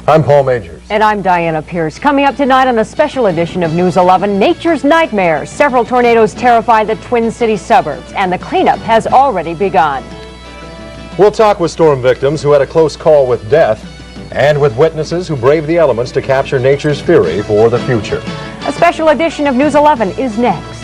I'm Paul Majors. And I'm Diana Pierce. Coming up tonight on a special edition of News 11, Nature's Nightmare. Several tornadoes terrify the Twin Cities suburbs, and the cleanup has already begun. We'll talk with storm victims who had a close call with death, and with witnesses who braved the elements to capture nature's fury for the future. A special edition of News 11 is next.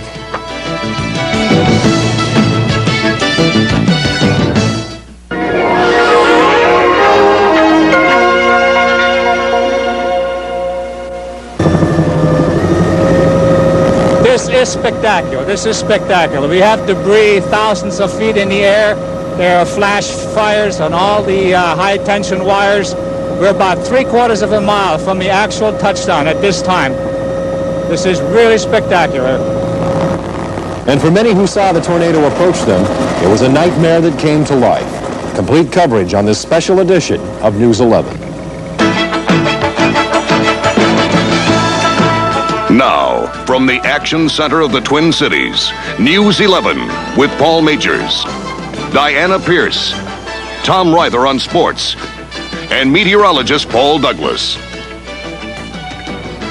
This is spectacular. This is spectacular. We have debris thousands of feet in the air. There are flash fires on all the high-tension wires. We're about 3/4 of a mile from the actual touchdown at this time. This is really spectacular. And for many who saw the tornado approach them, it was a nightmare that came to life. Complete coverage on this special edition of News 11. Now, from the action center of the Twin Cities, News 11 with Paul Majors, Diana Pierce, Tom Ryther on sports, and meteorologist Paul Douglas.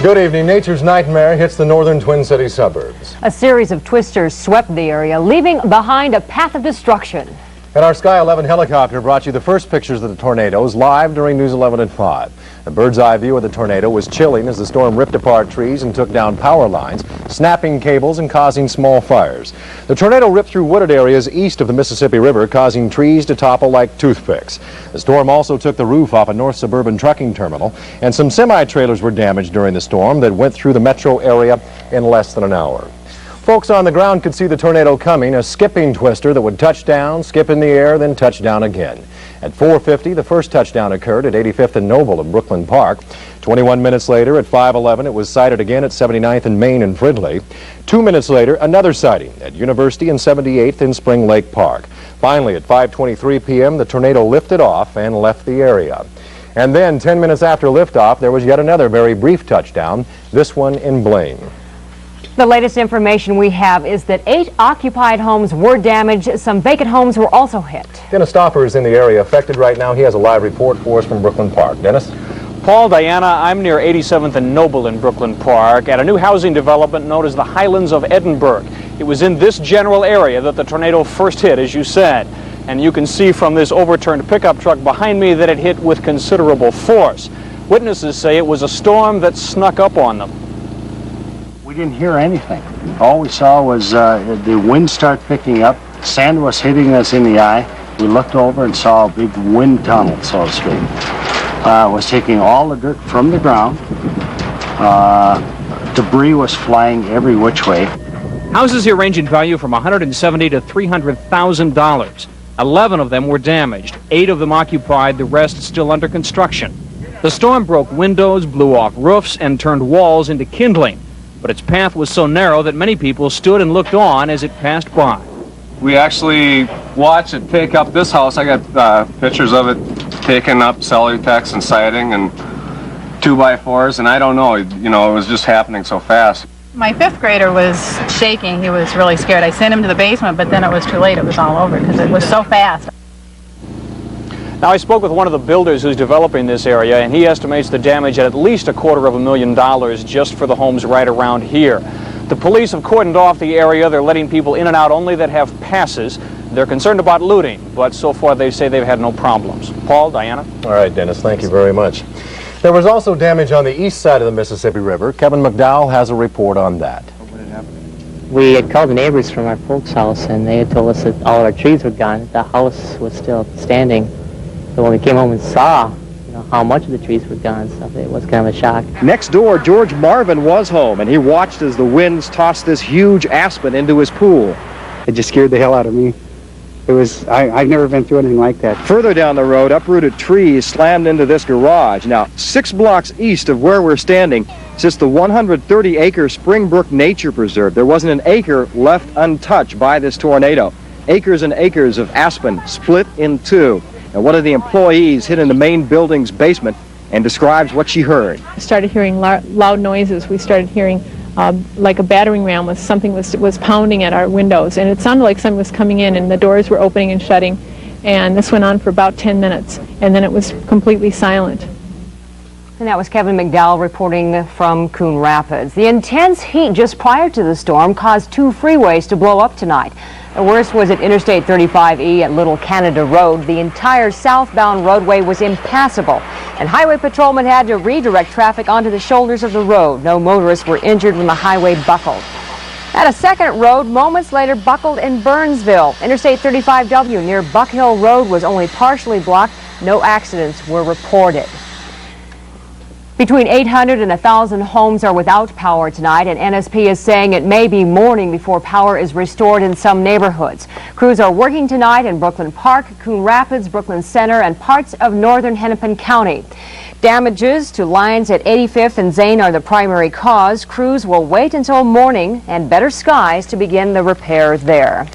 Good evening. Nature's nightmare hits the northern Twin Cities suburbs. A series of twisters swept the area, leaving behind a path of destruction. And our Sky 11 helicopter brought you the first pictures of the tornadoes live during News 11 at 5. A bird's eye view of the tornado was chilling as the storm ripped apart trees and took down power lines, snapping cables and causing small fires. The tornado ripped through wooded areas east of the Mississippi River, causing trees to topple like toothpicks. The storm also took the roof off a North Suburban trucking terminal, and some semi-trailers were damaged during the storm that went through the metro area in less than an hour. Folks on the ground could see the tornado coming, a skipping twister that would touch down, skip in the air, then touch down again. At 4:50, the first touchdown occurred at 85th and Noble in Brooklyn Park. 21 minutes later, at 5:11, it was sighted again at 79th and Main in Fridley. 2 minutes later, another sighting at University and 78th in Spring Lake Park. Finally, at 5:23 p.m., the tornado lifted off and left the area. And then, 10 minutes after liftoff, there was yet another very brief touchdown, this one in Blaine. The latest information we have is that 8 occupied homes were damaged. Some vacant homes were also hit. Dennis Stoffer is in the area affected right now. He has a live report for us from Brooklyn Park. Dennis? Paul, Diana, I'm near 87th and Noble in Brooklyn Park at a new housing development known as the Highlands of Edinburgh. It was in this general area that the tornado first hit, as you said. And you can see from this overturned pickup truck behind me that it hit with considerable force. Witnesses say it was a storm that snuck up on them. We didn't hear anything. All we saw was the wind start picking up. Sand was hitting us in the eye. We looked over and saw a big wind tunnel, so to speak. It was taking all the dirt from the ground. Debris was flying every which way. Houses here range in value from $170,000 to $300,000. 11 of them were damaged. 8 of them occupied, the rest still under construction. The storm broke windows, blew off roofs, and turned walls into kindling. But its path was so narrow that many people stood and looked on as it passed by. We actually watched it take up this house. I got pictures of it taking up Cellutex and siding and 2x4s, and I don't know, it was just happening so fast. My 5th grader was shaking. He was really scared. I sent him to the basement, but then it was too late. It was all over because it was so fast. Now, I spoke with one of the builders who's developing this area, and he estimates the damage at least $250,000 just for the homes right around here. The police have cordoned off the area. They're letting people in and out only that have passes. They're concerned about looting, but so far they say they've had no problems. Paul, Diana? All right, Dennis, thank you very much. There was also damage on the east side of the Mississippi River. Kevin McDowell has a report on that. We had called the neighbors from our folks' house, and they had told us that all our trees were gone. The house was still standing. So when we came home and saw, how much of the trees were gone and stuff, it was kind of a shock. Next door, George Marvin was home, and he watched as the winds tossed this huge aspen into his pool. It just scared the hell out of me. I've never been through anything like that. Further down the road, uprooted trees slammed into this garage. Now, 6 blocks east of where we're standing sits the 130-acre Springbrook Nature Preserve. There wasn't an acre left untouched by this tornado. Acres and acres of aspen split in two. And one of the employees hid in the main building's basement and describes what she heard. We started hearing loud noises. We started hearing like a battering ram was something was pounding at our windows, and it sounded like something was coming in, and the doors were opening and shutting, and this went on for about 10 minutes, and then it was completely silent. And that was Kevin McDowell reporting from Coon Rapids. The intense heat just prior to the storm caused 2 freeways to blow up tonight. The worst was at Interstate 35E at Little Canada Road. The entire southbound roadway was impassable, and highway patrolmen had to redirect traffic onto the shoulders of the road. No motorists were injured when the highway buckled. At a second road, moments later, buckled in Burnsville. Interstate 35W near Buck Hill Road was only partially blocked. No accidents were reported. Between 800 and 1,000 homes are without power tonight, and NSP is saying it may be morning before power is restored in some neighborhoods. Crews are working tonight in Brooklyn Park, Coon Rapids, Brooklyn Center, and parts of northern Hennepin County. Damages to lines at 85th and Zane are the primary cause. Crews will wait until morning and better skies to begin the repairs there.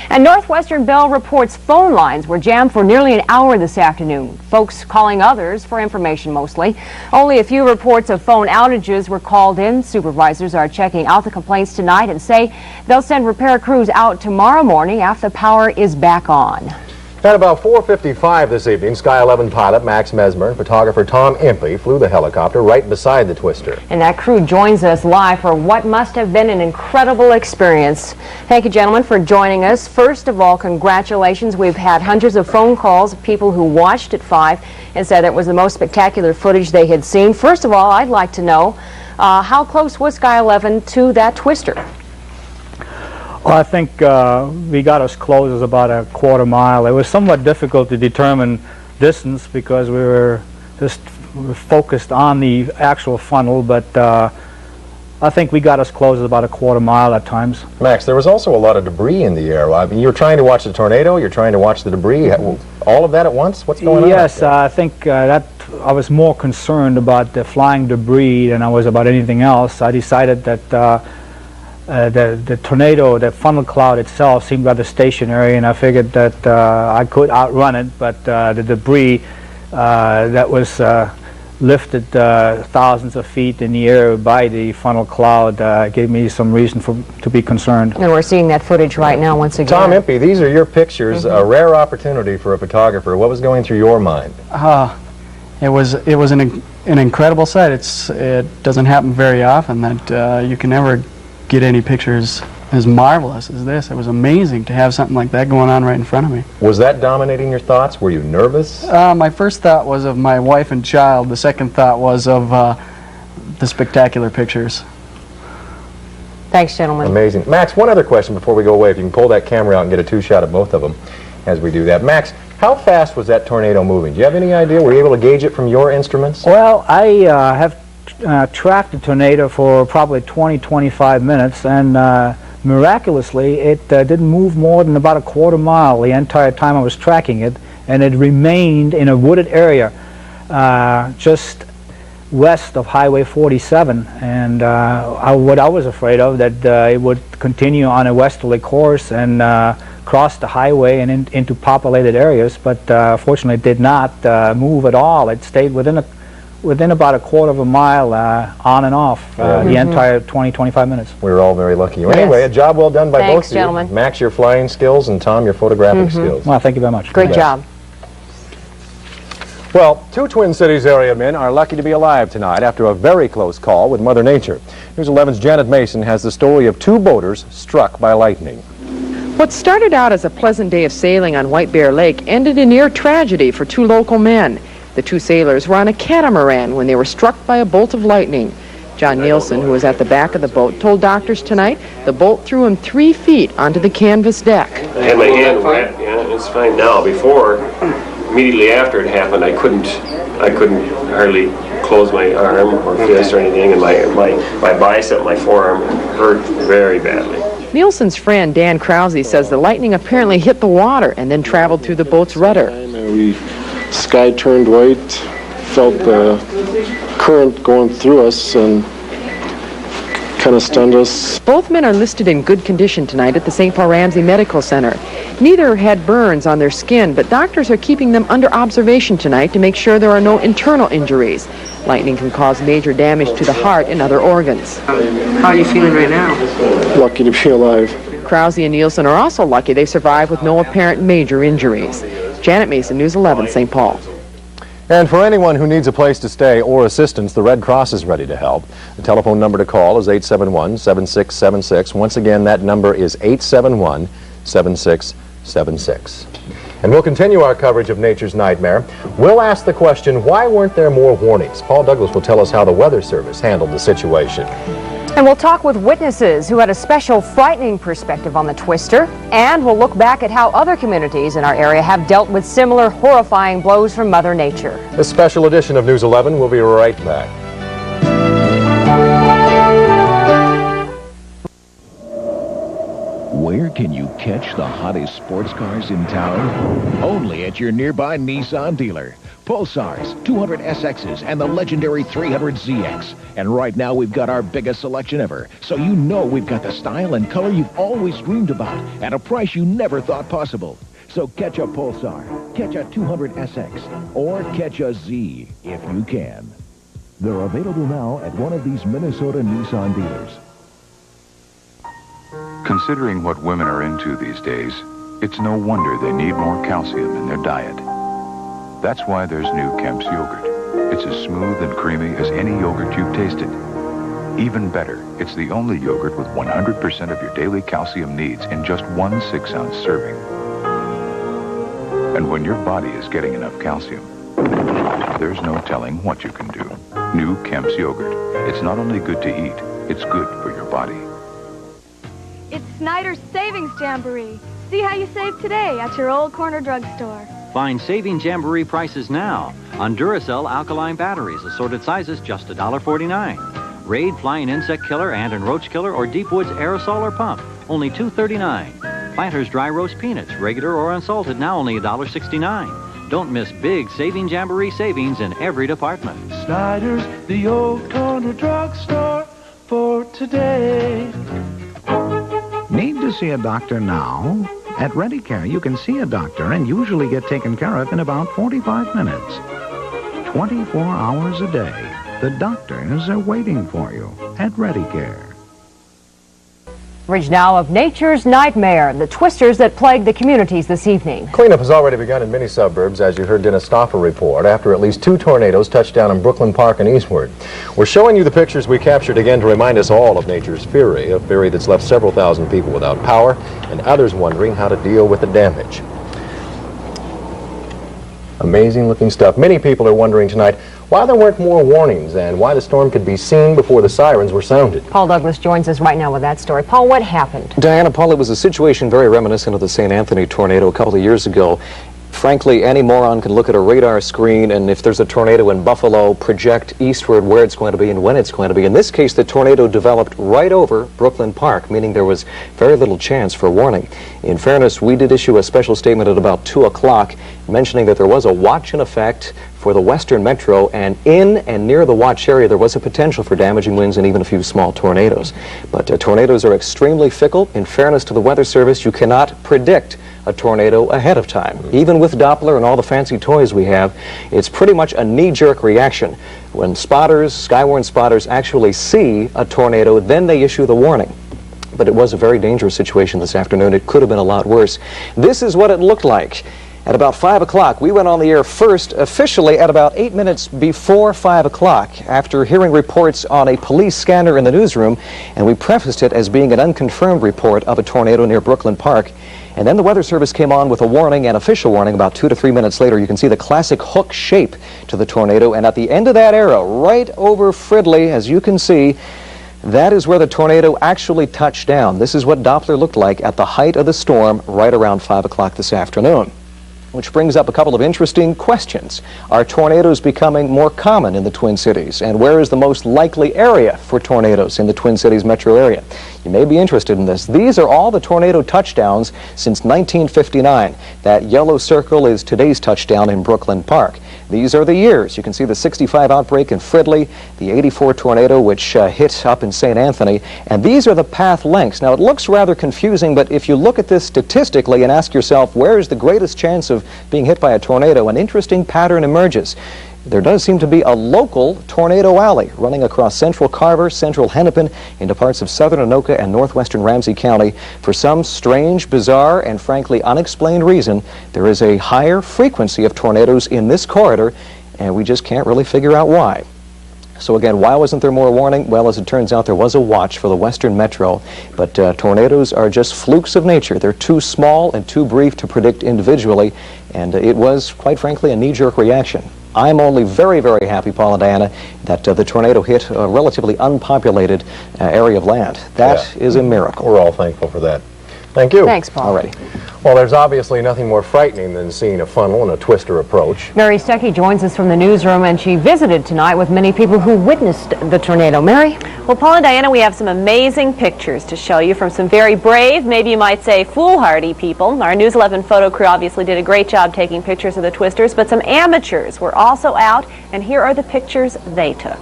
And Northwestern Bell reports phone lines were jammed for nearly an hour this afternoon. Folks calling others for information mostly. Only a few reports of phone outages were called in. Supervisors are checking out the complaints tonight and say they'll send repair crews out tomorrow morning after the power is back on. At about 4:55 this evening, Sky 11 pilot Max Messmer and photographer Tom Empey flew the helicopter right beside the twister. And that crew joins us live for what must have been an incredible experience. Thank you, gentlemen, for joining us. First of all, congratulations. We've had hundreds of phone calls of people who watched at 5 and said it was the most spectacular footage they had seen. First of all, I'd like to know how close was Sky 11 to that twister? Well, I think we got as close as about a quarter mile. It was somewhat difficult to determine distance because we were just focused on the actual funnel, but I think we got as close as about a quarter mile at times. Max, there was also a lot of debris in the air. I mean, you're trying to watch the tornado, you're trying to watch the debris. All of that at once? What's going on? Yes, I think that I was more concerned about the flying debris than I was about anything else. I decided that the tornado, the funnel cloud itself seemed rather stationary, and I figured that I could outrun it, but the debris that was lifted thousands of feet in the air by the funnel cloud gave me some reason to be concerned. And we're seeing that footage right now once again. Tom Empey, these are your pictures, a rare opportunity for a photographer. What was going through your mind? It was an incredible sight. It doesn't happen very often that you can never get any pictures as marvelous as this. It was amazing to have something like that going on right in front of me. Was that dominating your thoughts? Were you nervous? My first thought was of my wife and child. The second thought was of the spectacular pictures. Thanks, gentlemen. Amazing. Max, one other question before we go away. If you can pull that camera out and get a 2-shot of both of them as we do that. Max, how fast was that tornado moving? Do you have any idea? Were you able to gauge it from your instruments? Well, I have tracked the tornado for probably 20-25 minutes, and miraculously it didn't move more than about a quarter mile the entire time I was tracking it, and it remained in a wooded area just west of Highway 47, and what I was afraid of, that it would continue on a westerly course and cross the highway and into populated areas, but fortunately it did not move at all. It stayed within about a quarter of a mile on and off the entire 20-25 minutes. We were all very lucky. Well, anyway, a job well done by both of you. Gentlemen. Max, your flying skills, and Tom, your photographic skills. Well, thank you very much. Great job. Well, 2 Twin Cities area men are lucky to be alive tonight after a very close call with Mother Nature. News 11's Janet Mason has the story of 2 boaters struck by lightning. What started out as a pleasant day of sailing on White Bear Lake ended in near tragedy for 2 local men. The 2 sailors were on a catamaran when they were struck by a bolt of lightning. John Nielsen, who was at the back of the boat, told doctors tonight the bolt threw him 3 feet onto the canvas deck. I had my hand wet. Yeah, it's fine now. Before, immediately after it happened, I couldn't hardly close my arm or fist or anything, and my bicep, my forearm hurt very badly. Nielsen's friend Dan Krause says the lightning apparently hit the water and then traveled through the boat's rudder. Sky turned white, felt the current going through us and kind of stunned us. Both men are listed in good condition tonight at the St. Paul Ramsey Medical Center. Neither had burns on their skin, but doctors are keeping them under observation tonight to make sure there are no internal injuries. Lightning can cause major damage to the heart and other organs. How are you feeling right now? Lucky to be alive. Krause and Nielsen are also lucky they survived with no apparent major injuries. Janet Mason, News 11, St. Paul. And for anyone who needs a place to stay or assistance, the Red Cross is ready to help. The telephone number to call is 871-7676. Once again, that number is 871-7676. And we'll continue our coverage of Nature's Nightmare. We'll ask the question, why weren't there more warnings? Paul Douglas will tell us how the Weather Service handled the situation. And we'll talk with witnesses who had a special frightening perspective on the twister. And we'll look back at how other communities in our area have dealt with similar horrifying blows from Mother Nature. This special edition of News 11 will be right back. Where can you catch the hottest sports cars in town? Only at your nearby Nissan dealer. Pulsars, 200SXs, and the legendary 300ZX. And right now we've got our biggest selection ever, so you know we've got the style and color you've always dreamed about at a price you never thought possible. So catch a Pulsar, catch a 200SX, or catch a Z if you can. They're available now at one of these Minnesota Nissan dealers. Considering what women are into these days, it's no wonder they need more calcium in their diet. That's why there's new Kemp's yogurt. It's as smooth and creamy as any yogurt you've tasted. Even better, it's the only yogurt with 100% of your daily calcium needs in just one 6-ounce serving. And when your body is getting enough calcium, there's no telling what you can do. New Kemp's yogurt. It's not only good to eat, it's good for your body. It's Snyder's Savings Jamboree. See how you save today at your old corner drugstore. Find Saving Jamboree prices now on Duracell alkaline batteries, assorted sizes, just $1.49. Raid Flying Insect Killer and Roach Killer or Deep Woods Aerosol or Pump, only $2.39. Planters Dry Roast Peanuts, regular or unsalted, now only $1.69. Don't miss big Saving Jamboree savings in every department. Snyder's, the old corner drugstore for today. Need to see a doctor now? At ReadyCare, you can see a doctor and usually get taken care of in about 45 minutes. 24 hours a day. The doctors are waiting for you at ReadyCare. Coverage now of Nature's Nightmare, the twisters that plague the communities this evening. Cleanup has already begun in many suburbs, as you heard Dennis Stoffer report, after at least 2 tornadoes touched down in Brooklyn Park and eastward. We're showing you the pictures we captured again to remind us all of nature's fury, a fury that's left several thousand people without power and others wondering how to deal with the damage. Amazing looking stuff. Many people are wondering tonight why there weren't more warnings and why the storm could be seen before the sirens were sounded. Paul Douglas joins us right now with that story. Paul, what happened? Diana, Paul, it was a situation very reminiscent of the St. Anthony tornado a couple of years ago. Frankly, any moron can look at a radar screen and if there's a tornado in Buffalo, project eastward where it's going to be and when it's going to be. In this case, the tornado developed right over Brooklyn Park, meaning there was very little chance for warning. In fairness, we did issue a special statement at about 2 o'clock mentioning that there was a watch in effect for the western metro, and in and near the watch area there was a potential for damaging winds and even a few small tornadoes. But tornadoes are extremely fickle. In fairness to the Weather Service, you cannot predict a tornado ahead of time. Even with Doppler and all the fancy toys we have, it's pretty much a knee-jerk reaction. When spotters, Skywarn spotters actually see a tornado, then they issue the warning. But it was a very dangerous situation this afternoon. It could have been a lot worse. This is what it looked like. At about 5 o'clock, we went on the air first, officially at about 8 minutes before 5 o'clock, after hearing reports on a police scanner in the newsroom, and we prefaced it as being an unconfirmed report of a tornado near Brooklyn Park. And then the Weather Service came on with a warning, an official warning, about 2 to 3 minutes later. You can see the classic hook shape to the tornado, and at the end of that arrow, right over Fridley, as you can see, that is where the tornado actually touched down. This is what Doppler looked like at the height of the storm right around 5 o'clock this afternoon. Which brings up a couple of interesting questions. Are tornadoes becoming more common in the Twin Cities? And where is the most likely area for tornadoes in the Twin Cities metro area? You may be interested in this. These are all the tornado touchdowns since 1959. That yellow circle is today's touchdown in Brooklyn Park. These are the years. You can see the 65 outbreak in Fridley, the 84 tornado which hit up in St. Anthony, and these are the path lengths. Now it looks rather confusing, but if you look at this statistically and ask yourself where is the greatest chance of being hit by a tornado, an interesting pattern emerges. There does seem to be a local tornado alley running across central Carver, central Hennepin, into parts of southern Anoka and northwestern Ramsey County. For some strange, bizarre, and frankly unexplained reason, there is a higher frequency of tornadoes in this corridor and we just can't really figure out why. So again, why wasn't there more warning? Well, as it turns out, there was a watch for the Western Metro, but tornadoes are just flukes of nature. They're too small and too brief to predict individually, and it was, quite frankly, a knee-jerk reaction. I'm only very, very happy, Paul and Diana, that the tornado hit a relatively unpopulated area of land. That is a miracle. We're all thankful for that. Thank you. Thanks, Paul. Alrighty. Well, there's obviously nothing more frightening than seeing a funnel and a twister approach. Mary Stuckey joins us from the newsroom, and she visited tonight with many people who witnessed the tornado. Mary? Well, Paul and Diana, we have some amazing pictures to show you from some very brave, maybe you might say foolhardy people. Our News 11 photo crew obviously did a great job taking pictures of the twisters, but some amateurs were also out, and here are the pictures they took.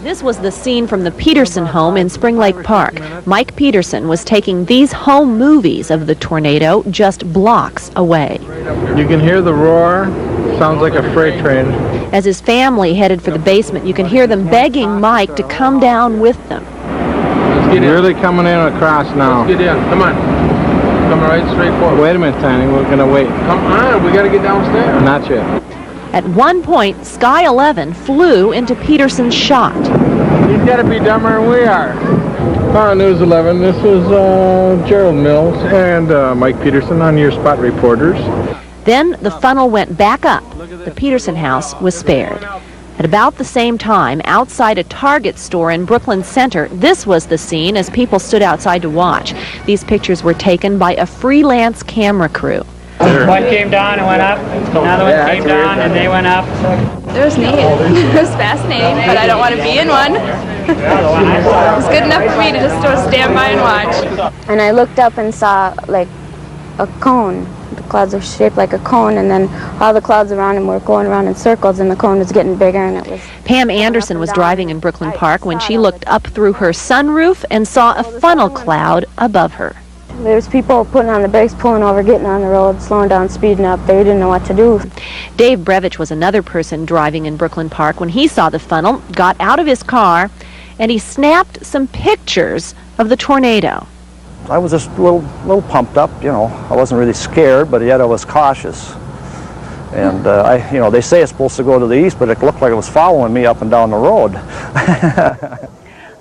This was the scene from the Peterson home in Spring Lake Park. Mike Peterson was taking these home movies of the tornado just blocks away. You can hear the roar. Sounds like a freight train. As his family headed for the basement, you can hear them begging Mike to come down with them. Really coming in across now. Let's get in. Come on. Come right straight forward. Wait a minute, Tiny. We're going to wait. Come on. We got to get downstairs. Not yet. At one point, Sky 11 flew into Peterson's shot. He's got to be dumber than we are. News 11, this is Gerald Mills and Mike Peterson on your spot reporters. Then the funnel went back up. The Peterson house was spared. At about the same time, outside a Target store in Brooklyn Center, this was the scene as people stood outside to watch. These pictures were taken by a freelance camera crew. One came down and went up, another one came down and they went up. It was neat. It was fascinating, but I don't want to be in one. It was good enough for me to just stand by and watch. And I looked up and saw like a cone. The clouds were shaped like a cone, and then all the clouds around him were going around in circles, and the cone was getting bigger, and it was... Pam Anderson was driving in Brooklyn Park when she looked up through her sunroof and saw a funnel cloud above her. There's people putting on the brakes, pulling over, getting on the road, slowing down, speeding up. They didn't know what to do. Dave Brevich was another person driving in Brooklyn Park when he saw the funnel, got out of his car, and he snapped some pictures of the tornado. I was just a little pumped up, you know. I wasn't really scared, but yet I was cautious. And they say it's supposed to go to the east, but it looked like it was following me up and down the road.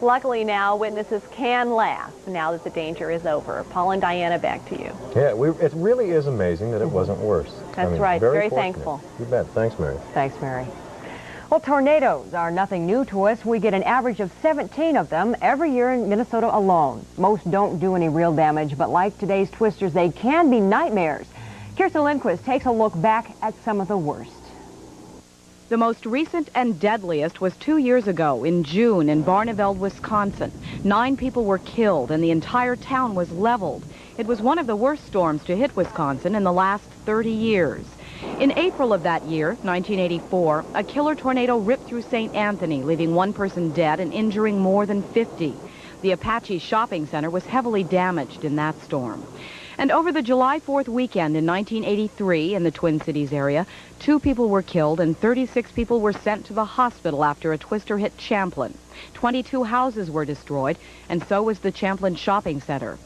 Luckily now, witnesses can laugh now that the danger is over. Paul and Diana, back to you. Yeah, it really is amazing that it wasn't worse. That's right. Very thankful. You bet. Thanks, Mary. Thanks, Mary. Well, tornadoes are nothing new to us. We get an average of 17 of them every year in Minnesota alone. Most don't do any real damage, but like today's twisters, they can be nightmares. Kirsten Lindquist takes a look back at some of the worst. The most recent and deadliest was 2 years ago in June in Barneveld, Wisconsin. 9 people were killed and the entire town was leveled. It was one of the worst storms to hit Wisconsin in the last 30 years. In April of that year, 1984, a killer tornado ripped through St. Anthony, leaving 1 person dead and injuring more than 50. The Apache Shopping Center was heavily damaged in that storm. And over the July 4th weekend in 1983 in the Twin Cities area, 2 people were killed and 36 people were sent to the hospital after a twister hit Champlin. 22 houses were destroyed, and so was the Champlin Shopping Center.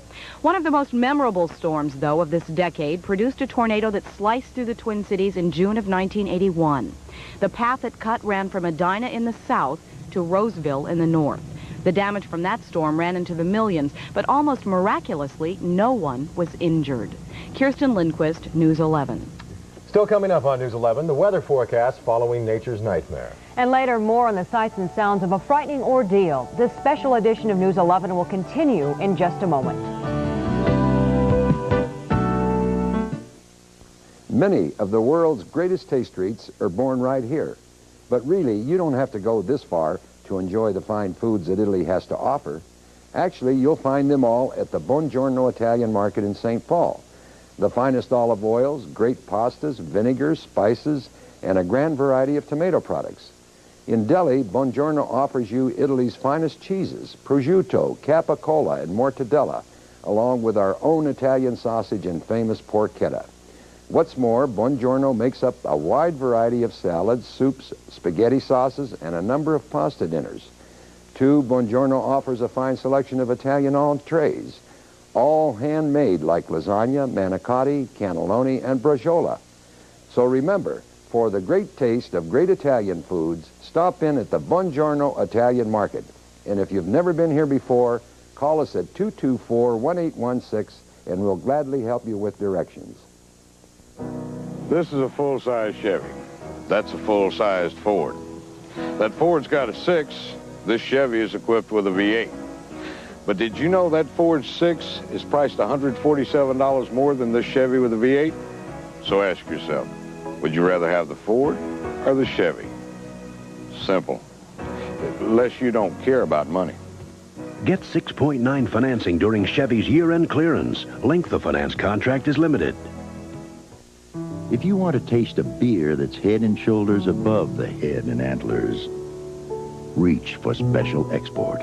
One of the most memorable storms, though, of this decade produced a tornado that sliced through the Twin Cities in June of 1981. The path it cut ran from Edina in the south to Roseville in the north. The damage from that storm ran into the millions, but almost miraculously, no one was injured. Kirsten Lindquist, News 11. Still coming up on News 11, the weather forecast following nature's nightmare. And later, more on the sights and sounds of a frightening ordeal. This special edition of News 11 will continue in just a moment. Many of the world's greatest taste treats are born right here. But really, you don't have to go this far to enjoy the fine foods that Italy has to offer. Actually, you'll find them all at the Buongiorno Italian Market in St. Paul. The finest olive oils, great pastas, vinegars, spices, and a grand variety of tomato products. In Delhi, Buongiorno offers you Italy's finest cheeses, prosciutto, capicola, and mortadella, along with our own Italian sausage and famous porchetta. What's more, Buongiorno makes up a wide variety of salads, soups, spaghetti sauces, and a number of pasta dinners. Too, Buongiorno offers a fine selection of Italian entrees, all handmade like lasagna, manicotti, cannelloni, and braciole. So remember, for the great taste of great Italian foods, stop in at the Buongiorno Italian Market. And if you've never been here before, call us at 224-1816 and we'll gladly help you with directions. This is a full-size Chevy. That's a full-sized Ford. That Ford's got a 6. This Chevy is equipped with a V8. But did you know that Ford 6 is priced $147 more than this Chevy with a V8? So ask yourself, would you rather have the Ford or the Chevy? Simple. Unless you don't care about money. Get 6.9 financing during Chevy's year-end clearance. Length of finance contract is limited. If you want to taste a beer that's head and shoulders above the head and antlers, reach for Special Export.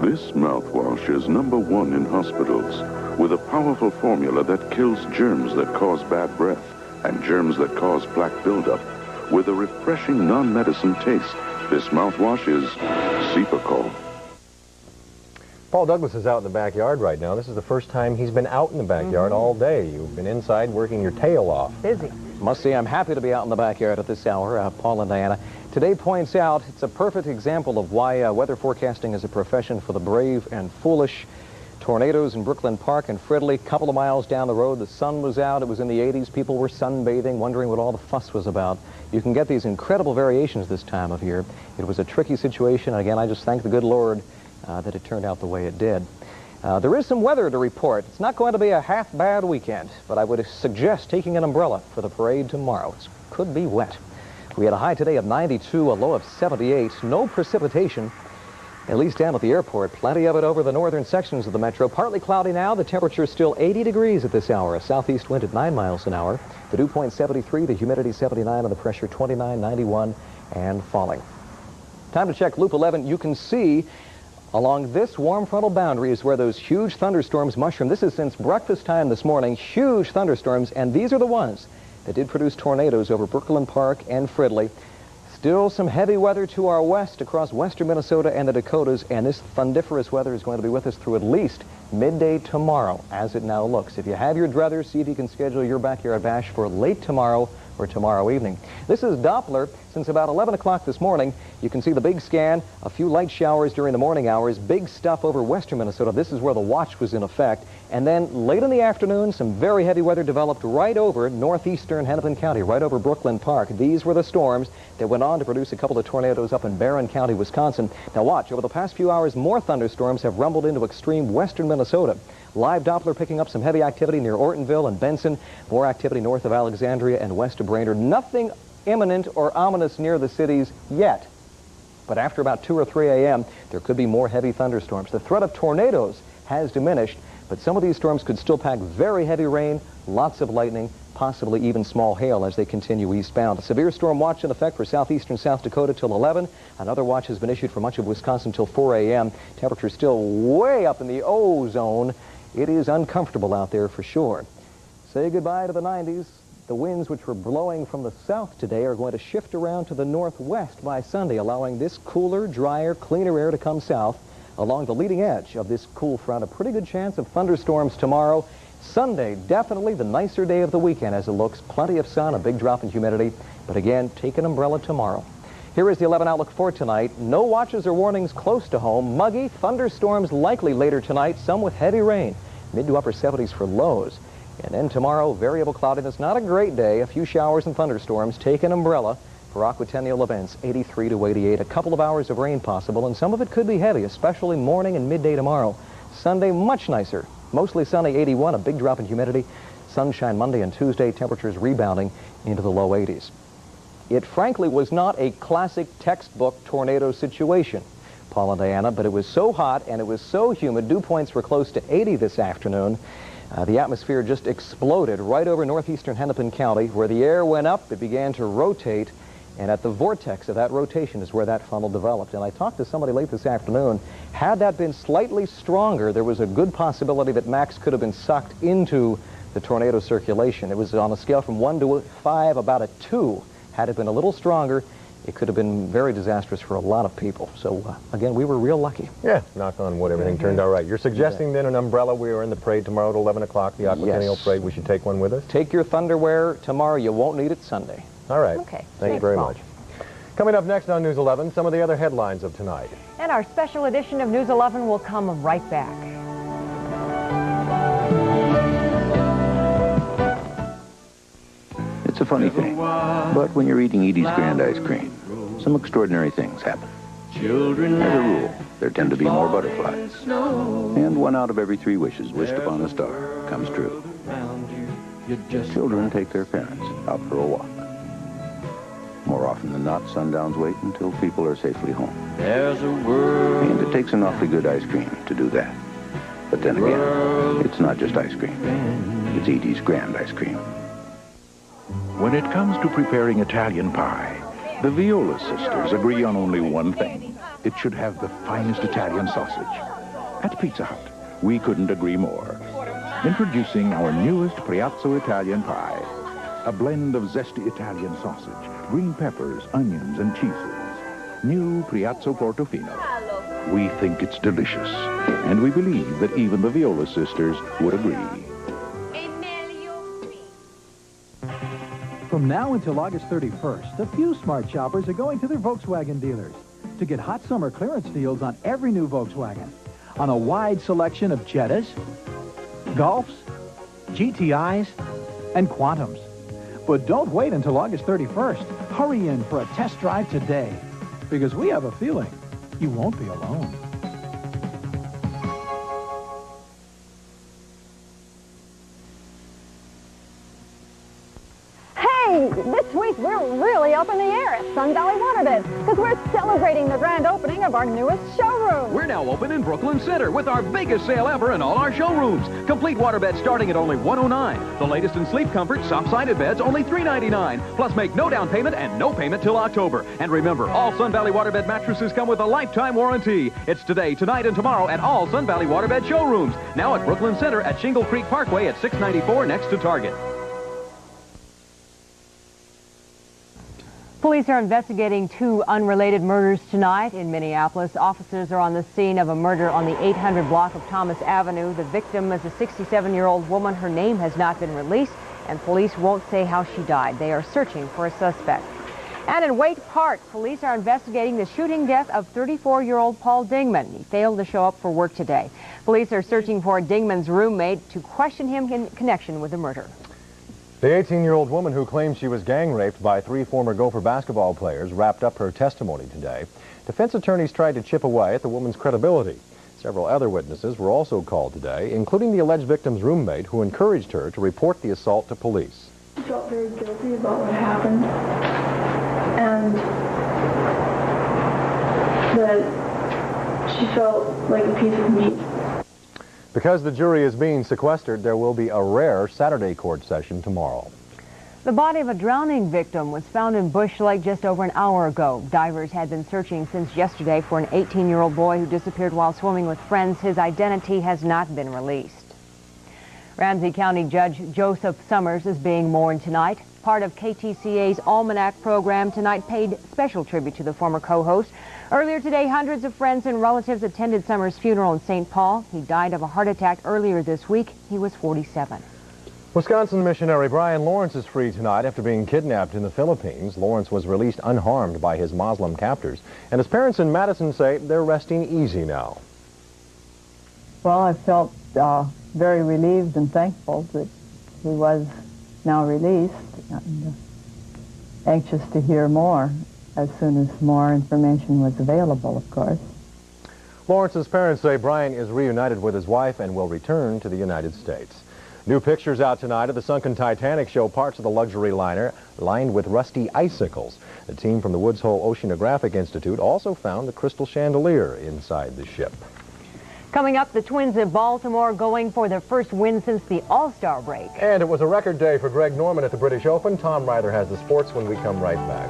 This mouthwash is #1 in hospitals, with a powerful formula that kills germs that cause bad breath and germs that cause plaque buildup. With a refreshing non-medicine taste, this mouthwash is Cepacol. Paul Douglas is out in the backyard right now. This is the first time he's been out in the backyard all day. You've been inside working your tail off. Busy. Must say I'm happy to be out in the backyard at this hour, Paul and Diana. Today points out it's a perfect example of why weather forecasting is a profession for the brave and foolish. Tornadoes in Brooklyn Park and Fridley, a couple of miles down the road. The sun was out. It was in the 80s. People were sunbathing, wondering what all the fuss was about. You can get these incredible variations this time of year. It was a tricky situation. And again, I just thank the good Lord that it turned out the way it did. There is some weather to report. It's not going to be a half-bad weekend, but I would suggest taking an umbrella for the parade tomorrow. It could be wet. We had a high today of 92, a low of 78. No precipitation, at least down at the airport. Plenty of it over the northern sections of the metro. Partly cloudy now. The temperature is still 80 degrees at this hour. A southeast wind at 9 miles an hour. The dew point 73, the humidity 79, and the pressure 29, 91, and falling. Time to check Loop 11. You can see along this warm frontal boundary is where those huge thunderstorms mushroom. This is since breakfast time this morning. Huge thunderstorms, and these are the ones that did produce tornadoes over Brooklyn Park and Fridley. Still some heavy weather to our west across western Minnesota and the Dakotas, and this thundiferous weather is going to be with us through at least midday tomorrow, as it now looks. If you have your druthers, see if you can schedule your backyard bash for late tomorrow or tomorrow evening. This is Doppler. Since about 11 o'clock this morning, you can see the big scan, a few light showers during the morning hours, big stuff over western Minnesota. This is where the watch was in effect. And then late in the afternoon, some very heavy weather developed right over northeastern Hennepin County, right over Brooklyn Park. These were the storms that went on to produce a couple of tornadoes up in Barron County, Wisconsin. Now watch, over the past few hours, more thunderstorms have rumbled into extreme western Minnesota. Live Doppler picking up some heavy activity near Ortonville and Benson. More activity north of Alexandria and west of Brainerd. Nothing imminent or ominous near the cities yet. But after about 2 or 3 a.m., there could be more heavy thunderstorms. The threat of tornadoes has diminished, but some of these storms could still pack very heavy rain, lots of lightning, possibly even small hail as they continue eastbound. A severe storm watch in effect for southeastern South Dakota till 11. Another watch has been issued for much of Wisconsin till 4 a.m. Temperature still way up in the O zone. It is uncomfortable out there for sure. Say goodbye to the 90s. The winds which were blowing from the south today are going to shift around to the northwest by Sunday, allowing this cooler, drier, cleaner air to come south along the leading edge of this cool front. A pretty good chance of thunderstorms tomorrow. Sunday, definitely the nicer day of the weekend as it looks. Plenty of sun, a big drop in humidity. But again, take an umbrella tomorrow. Here is the 11 outlook for tonight. No watches or warnings close to home. Muggy, thunderstorms likely later tonight, some with heavy rain. Mid to upper 70s for lows. And then tomorrow, variable cloudiness. Not a great day. A few showers and thunderstorms. Take an umbrella for aquatennial events. 83 to 88. A couple of hours of rain possible, and some of it could be heavy, especially morning and midday tomorrow. Sunday, much nicer. Mostly sunny, 81. A big drop in humidity. Sunshine Monday and Tuesday. Temperatures rebounding into the low 80s. It frankly was not a classic textbook tornado situation, Paul and Diana, but it was so hot and it was so humid. Dew points were close to 80 this afternoon. The atmosphere just exploded right over northeastern Hennepin County. Where the air went up, it began to rotate, and at the vortex of that rotation is where that funnel developed. And I talked to somebody late this afternoon. Had that been slightly stronger, there was a good possibility that Max could have been sucked into the tornado circulation. It was on a scale from 1 to 5, about a 2. Had it been a little stronger, it could have been very disastrous for a lot of people. So, again, we were real lucky. Yeah, knock on wood, everything turned out right. You're suggesting then an umbrella. We are in the parade tomorrow at 11 o'clock, the Aquatennial Parade. We should take one with us? Take your thunderwear tomorrow. You won't need it Sunday. All right. Okay. Thank you very much. Coming up next on News 11, some of the other headlines of tonight. And our special edition of News 11 will come right back. It's a funny thing, but when you're eating Edie's Grand Ice Cream, some extraordinary things happen. As a rule, there tend to be more butterflies. And 1 out of every 3 wishes wished upon a star comes true. Children take their parents out for a walk. More often than not, sundowns wait until people are safely home. And it takes an awfully good ice cream to do that. But then again, it's not just ice cream. It's Edie's Grand Ice Cream. When it comes to preparing Italian pie, the Viola sisters agree on only one thing. It should have the finest Italian sausage. At Pizza Hut, we couldn't agree more. Introducing our newest Priazzo Italian pie. A blend of zesty Italian sausage, green peppers, onions, and cheeses. New Priazzo Portofino. We think it's delicious, and we believe that even the Viola sisters would agree. From now until August 31st, a few smart shoppers are going to their Volkswagen dealers to get hot summer clearance deals on every new Volkswagen, on a wide selection of Jettas, Golfs, GTIs, and Quantums. But don't wait until August 31st. Hurry in for a test drive today, because we have a feeling you won't be alone. Hey, this week we're really up in the air at Sun Valley Waterbeds because we're celebrating the grand opening of our newest showroom. We're now open in Brooklyn Center with our biggest sale ever in all our showrooms. Complete waterbeds starting at only $109. The latest in sleep comfort, soft-sided beds, only $399. Plus make no down payment and no payment till October. And remember, all Sun Valley Waterbed mattresses come with a lifetime warranty. It's today, tonight, and tomorrow at all Sun Valley Waterbed showrooms. Now at Brooklyn Center at Shingle Creek Parkway at 694 next to Target. Police are investigating 2 unrelated murders tonight in Minneapolis. Officers are on the scene of a murder on the 800 block of Thomas Avenue. The victim is a 67-year-old woman. Her name has not been released, and police won't say how she died. They are searching for a suspect. And in Waite Park, police are investigating the shooting death of 34-year-old Paul Dingman. He failed to show up for work today. Police are searching for Dingman's roommate to question him in connection with the murder. The 18-year-old woman who claims she was gang raped by 3 former Gopher basketball players wrapped up her testimony today. Defense attorneys tried to chip away at the woman's credibility. Several other witnesses were also called today, including the alleged victim's roommate, who encouraged her to report the assault to police. She felt very guilty about what happened, and that she felt like a piece of meat. Because the jury is being sequestered, there will be a rare Saturday court session tomorrow. The body of a drowning victim was found in Bush Lake just over an hour ago. Divers had been searching since yesterday for an 18-year-old boy who disappeared while swimming with friends. His identity has not been released. Ramsey County Judge Joseph Summers is being mourned tonight. Part of KTCA's Almanac program tonight paid special tribute to the former co-host. Earlier today, hundreds of friends and relatives attended Summers' funeral in St. Paul. He died of a heart attack earlier this week. He was 47. Wisconsin missionary Brian Lawrence is free tonight after being kidnapped in the Philippines. Lawrence was released unharmed by his Muslim captors, and his parents in Madison say they're resting easy now. Well, I felt very relieved and thankful that he was now released, and anxious to hear more as soon as more information was available, of course. Lawrence's parents say Brian is reunited with his wife and will return to the United States. New pictures out tonight of the sunken Titanic show parts of the luxury liner lined with rusty icicles. The team from the Woods Hole Oceanographic Institute also found the crystal chandelier inside the ship. Coming up, the Twins of Baltimore going for their first win since the All-Star break. And it was a record day for Greg Norman at the British Open. Tom Ryder has the sports when we come right back.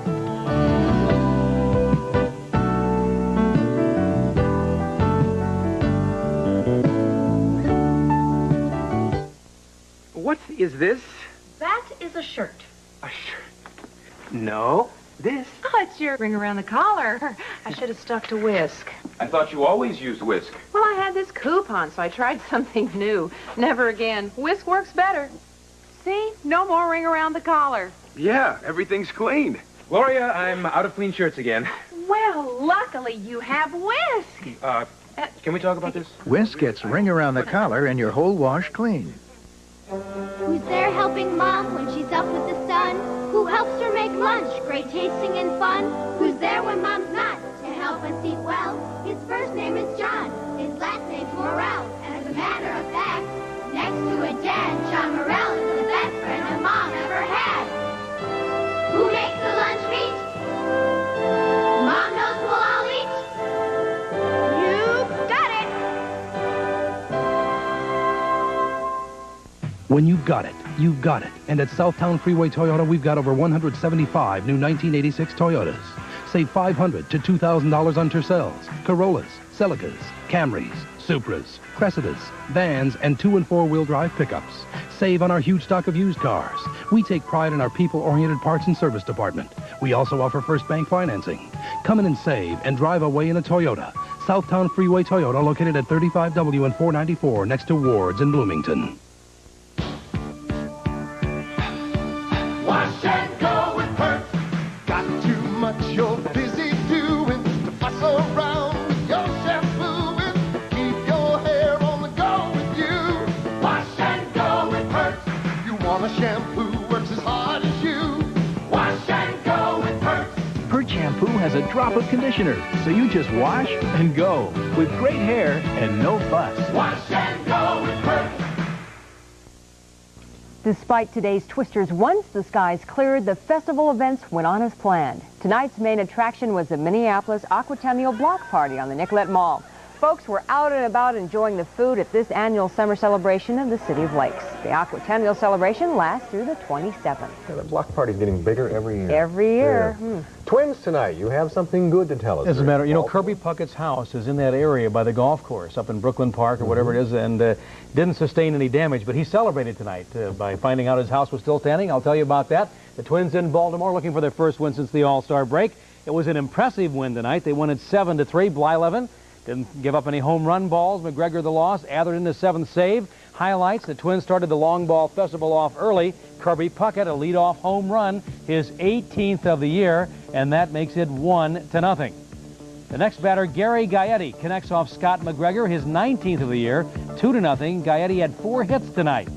What is this? That is a shirt. A shirt? No, This? Oh, it's your ring around the collar. I should have stuck to Whisk. I thought you always used Whisk. Well, I had this coupon, so I tried something new. Never again. Whisk works better. See? No more ring around the collar. Yeah, everything's clean. Gloria, I'm out of clean shirts again. Well, luckily you have Whisk. Can we talk about this? Whisk gets ring around the collar and your whole wash clean. Who's there helping Mom when she's up with the sun? Who helps her make lunch, great tasting and fun? Who's there when Mom's not to help us eat well? His first name is John, his last name's Morrell. And as a matter of fact, next to a dad, John Morrell is the best friend a Mom ever had. Who makes the lunch meat? Mom knows we'll all eat. You got it! When you've got it, you've got it. And at Southtown Freeway Toyota, we've got over 175 new 1986 Toyotas. Save $500 to $2,000 on Tercels, Corollas, Celicas, Camrys, Supras, Cressidas, vans, and 2- and 4-wheel drive pickups. Save on our huge stock of used cars. We take pride in our people-oriented parts and service department. We also offer first bank financing. Come in and save and drive away in a Toyota. Southtown Freeway Toyota, located at 35W and 494 next to Ward's in Bloomington. Wash and go with Perks. Got too much you're busy doing to fuss around with your shampooing. Keep your hair on the go with you. Wash and go with Perks. You want a shampoo works as hard as you. Wash and go with Perks. Perk shampoo has a drop of conditioner, so you just wash and go with great hair and no fuss. Wash and go with Perks. Despite today's twisters, once the skies cleared, the festival events went on as planned. Tonight's main attraction was the Minneapolis Aquatennial Block Party on the Nicollet Mall. Folks were out and about enjoying the food at this annual summer celebration of the City of Lakes. The Aquatennial celebration lasts through the 27th. Yeah, the block party's getting bigger every year. Every year. Yeah. Twins tonight, you have something good to tell us. As a matter, you know, Kirby Puckett's house is in that area by the golf course up in Brooklyn Park or whatever it is, and didn't sustain any damage, but he celebrated tonight by finding out his house was still standing. I'll tell you about that. The Twins in Baltimore looking for their first win since the All-Star break. It was an impressive win tonight. They won it 7-3. Blyleven didn't give up any home run balls. McGregor the loss, Atherton the 7th save. Highlights, the Twins started the long ball festival off early. Kirby Puckett, a leadoff home run, his 18th of the year, and that makes it 1-0. The next batter, Gary Gaetti, connects off Scott McGregor, his 19th of the year, 2-0. Gaetti had 4 hits tonight.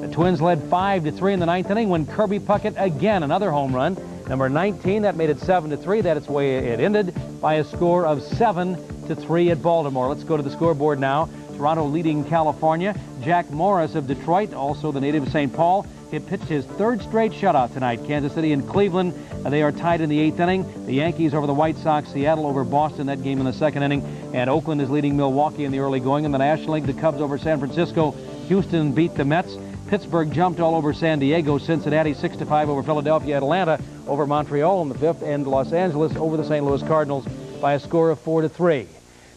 The Twins led 5-3 in the 9th inning when Kirby Puckett again another home run. Number 19, that made it 7-3. That's the way it ended by a score of 7-3 at Baltimore. Let's go to the scoreboard now. Toronto leading California. Jack Morris of Detroit, also the native of St. Paul, he pitched his 3rd straight shutout tonight. Kansas City and Cleveland, they are tied in the 8th inning. The Yankees over the White Sox, Seattle over Boston, that game in the 2nd inning. And Oakland is leading Milwaukee in the early going. In the National League, the Cubs over San Francisco. Houston beat the Mets. Pittsburgh jumped all over San Diego. Cincinnati 6-5 over Philadelphia. Atlanta over Montreal in the 5th. And Los Angeles over the St. Louis Cardinals by a score of 4-3.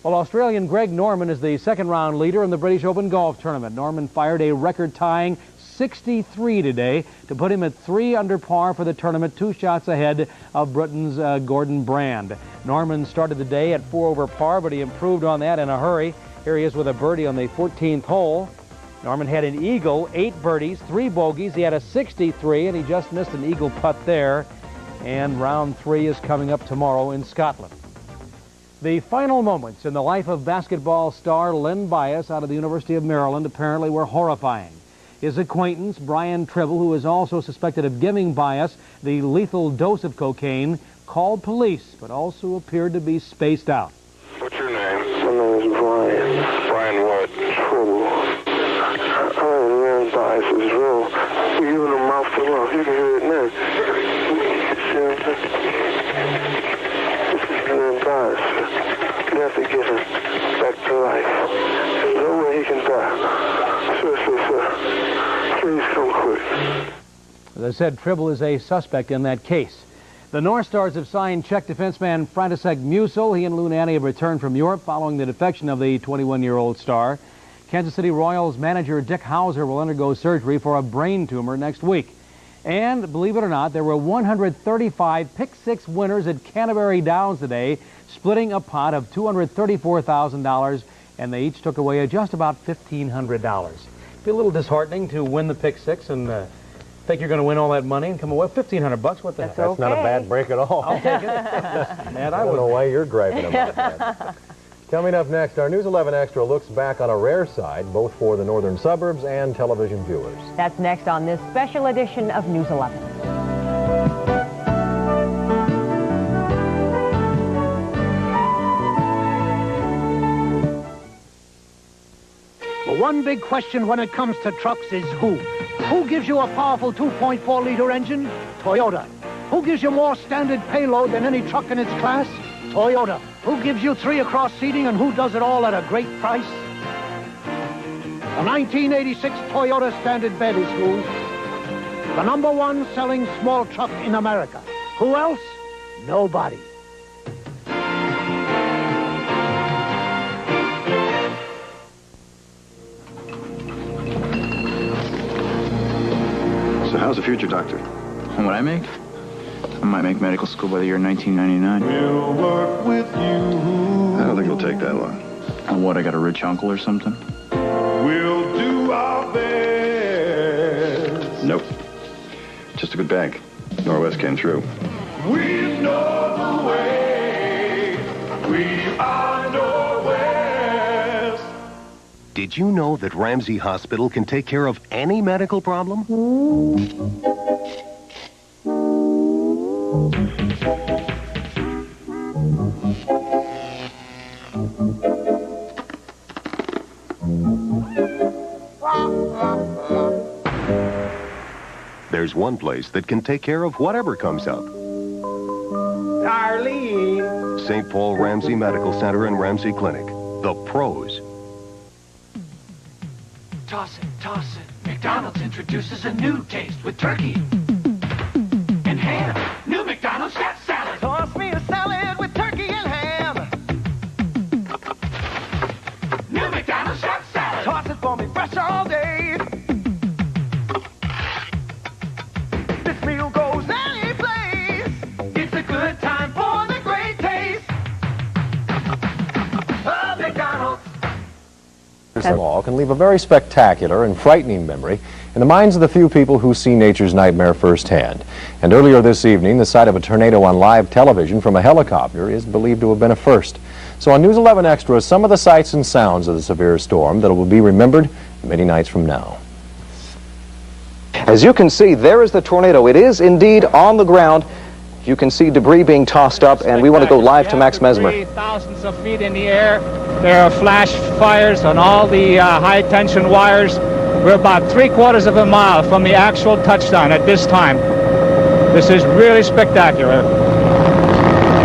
Well, Australian Greg Norman is the 2nd round leader in the British Open golf tournament. Norman fired a record-tying 63 today to put him at 3 under par for the tournament, 2 shots ahead of Britain's Gordon Brand. Norman started the day at 4 over par, but he improved on that in a hurry. Here he is with a birdie on the 14th hole. Norman had an eagle, 8 birdies, 3 bogeys. He had a 63, and he just missed an eagle putt there. And round 3 is coming up tomorrow in Scotland. The final moments in the life of basketball star Len Bias out of the University of Maryland apparently were horrifying. His acquaintance, Brian Tribble, who is also suspected of giving Bias the lethal dose of cocaine, called police, but also appeared to be spaced out. What's your name? My name is Brian. Brian what? Tribble. Bias is real. You're giving a mouthful off. You can hear it now. This is Len Bias. You have to get him back to life. There's no way he can die. Sir. Please come quick. As I said, Tribble is a suspect in that case. The North Stars have signed Czech defenseman František Musil. He and Lou Nanne have returned from Europe following the defection of the 21-year-old star. Kansas City Royals manager Dick Hauser will undergo surgery for a brain tumor next week. And believe it or not, there were 135 pick-six winners at Canterbury Downs today, splitting a pot of $234,000, and they each took away just about $1,500. Be a little disheartening to win the pick-six and think you're going to win all that money and come away with $1,500. What the heck? That's not a bad break at all. I'll take it. Man, I don't know why you're griping about that. Coming up next, our News 11 Extra looks back on a rare side, both for the Northern Suburbs and television viewers. That's next on this special edition of News 11. The one big question when it comes to trucks is who? Who gives you a powerful 2.4-liter engine? Toyota. Who gives you more standard payload than any truck in its class? Toyota. Who gives you 3-across seating and who does it all at a great price? The 1986 Toyota Standard Bed is who? The #1 selling small truck in America. Who else? Nobody. So how's the future, Doctor? And what I make? I might make medical school by the year 1999. We'll work with you. I don't think it'll take that long. And what, I got a rich uncle or something? We'll do our best. Nope. Just a good bank. Norwest came through. We know the way. We are Norwest. Did you know that Ramsey Hospital can take care of any medical problem? There's one place that can take care of whatever comes up. Darlene. St. Paul Ramsey Medical Center and Ramsey Clinic. The pros. Toss it, toss it. McDonald's introduces a new taste with turkey and ham. New McDonald's got salad. Toss me a salad with turkey and ham. New McDonald's got salad. Toss it for me fresh all day. This meal goes any place. It's a good time for the great taste of McDonald's. Small can leave a very spectacular and frightening memory in the minds of the few people who see nature's nightmare firsthand. And earlier this evening, the sight of a tornado on live television from a helicopter is believed to have been a first. So on News 11 Extra, some of the sights and sounds of the severe storm that will be remembered many nights from now. As you can see, there is the tornado. It is indeed on the ground. You can see debris being tossed up, and we want to go live to Max Messmer. Thousands of feet in the air. There are flash fires on all the high-tension wires. We're about 3/4 of a mile from the actual touchdown at this time. This is really spectacular.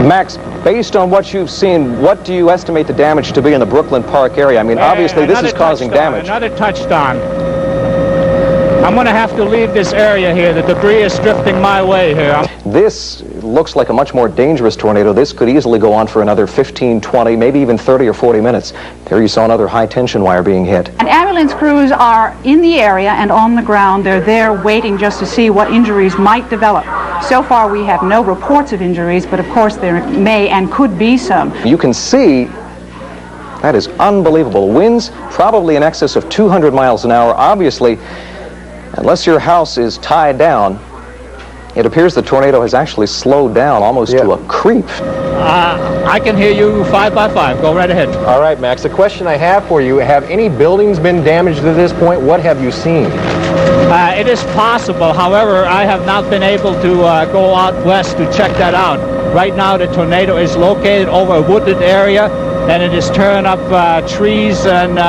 Max, based on what you've seen, what do you estimate the damage to be in the Brooklyn Park area? I mean, obviously this is causing damage. Another touchdown. I'm going to have to leave this area here. The debris is drifting my way here. This looks like a much more dangerous tornado. This could easily go on for another 15, 20, maybe even 30 or 40 minutes. There you saw another high-tension wire being hit. And ambulance crews are in the area and on the ground. They're there waiting just to see what injuries might develop. So far, we have no reports of injuries, but of course there may and could be some. You can see that is unbelievable. Winds probably in excess of 200 miles an hour. Obviously, unless your house is tied down, it appears the tornado has actually slowed down almost to a creep. I can hear you 5 by 5. Go right ahead. All right, Max, the question I have for you, have any buildings been damaged at this point? What have you seen? It is possible. However, I have not been able to go out west to check that out. Right now, the tornado is located over a wooded area, and it is tearing up trees, and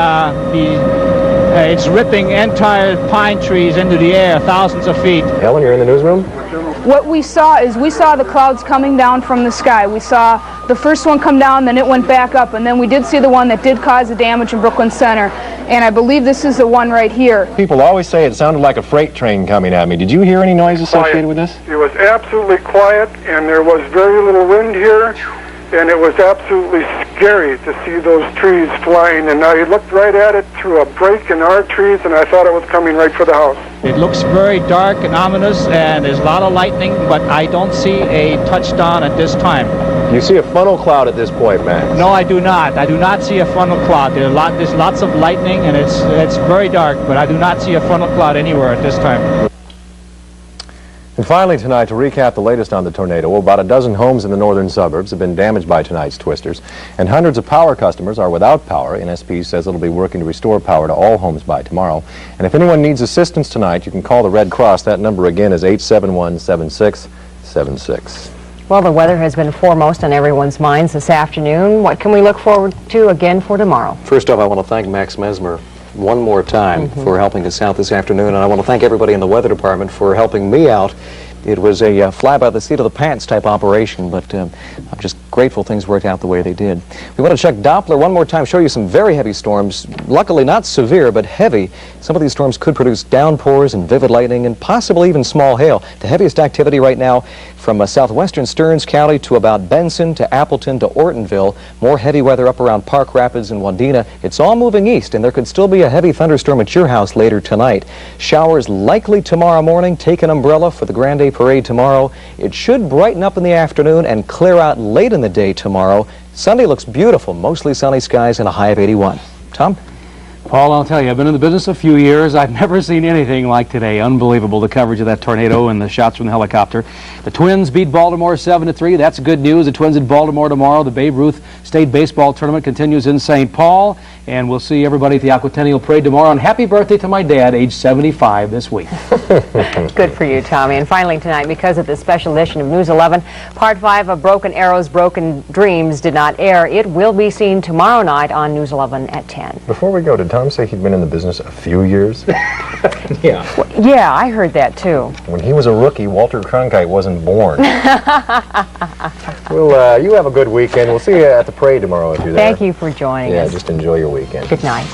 it's ripping entire pine trees into the air, thousands of feet. Helen, you're in the newsroom? What we saw is we saw the clouds coming down from the sky. We saw the first one come down, then it went back up, and then we did see the one that did cause the damage in Brooklyn Center. And I believe this is the one right here. People always say it sounded like a freight train coming at me. Did you hear any noise associated with this? It was absolutely quiet, and there was very little wind here, and it was absolutely scary to see those trees flying. And I looked right at it through a break in our trees, and I thought it was coming right for the house. It looks very dark and ominous, and there's a lot of lightning, but I don't see a touchdown at this time. You see a funnel cloud at this point, Max? No, I do not. I do not see a funnel cloud. There's lots of lightning, and it's very dark, but I do not see a funnel cloud anywhere at this time. And finally tonight, to recap the latest on the tornado, about a dozen homes in the northern suburbs have been damaged by tonight's twisters, and hundreds of power customers are without power. NSP says it'll be working to restore power to all homes by tomorrow. And if anyone needs assistance tonight, you can call the Red Cross. That number again is 871-7676. Well, the weather has been foremost on everyone's minds this afternoon. What can we look forward to again for tomorrow? First off, I want to thank Max Messmer one more time for helping us out this afternoon, and I want to thank everybody in the weather department for helping me out. It was a fly by the seat of the pants type operation, but I'm just grateful things worked out the way they did. We want to check Doppler one more time, show you some very heavy storms. Luckily not severe, but heavy. Some of these storms could produce downpours and vivid lightning and possibly even small hail. The heaviest activity right now from southwestern Stearns County to about Benson to Appleton to Ortonville. More heavy weather up around Park Rapids and Wadena. It's all moving east, and there could still be a heavy thunderstorm at your house later tonight. Showers likely tomorrow morning. Take an umbrella for the Grand Day Parade tomorrow. It should brighten up in the afternoon and clear out late in the day tomorrow. Sunday looks beautiful. Mostly sunny skies and a high of 81. Tom? Paul, I'll tell you, I've been in the business a few years. I've never seen anything like today. Unbelievable, the coverage of that tornado and the shots from the helicopter. The Twins beat Baltimore 7-3. That's good news. The Twins at Baltimore tomorrow. The Babe Ruth State Baseball Tournament continues in St. Paul. And we'll see everybody at the Aquatennial Parade tomorrow. And happy birthday to my dad, age 75 this week. Good for you, Tommy. And finally tonight, because of the special edition of News 11, Part 5 of Broken Arrows, Broken Dreams did not air. It will be seen tomorrow night on News 11 at 10. Before we go, did Tom say he'd been in the business a few years? Yeah. Well, yeah, I heard that too. When he was a rookie, Walter Cronkite wasn't born. Well, you have a good weekend. We'll see you at the parade tomorrow if you're there. Thank you for joining us. Yeah, just enjoy your weekend. Good night.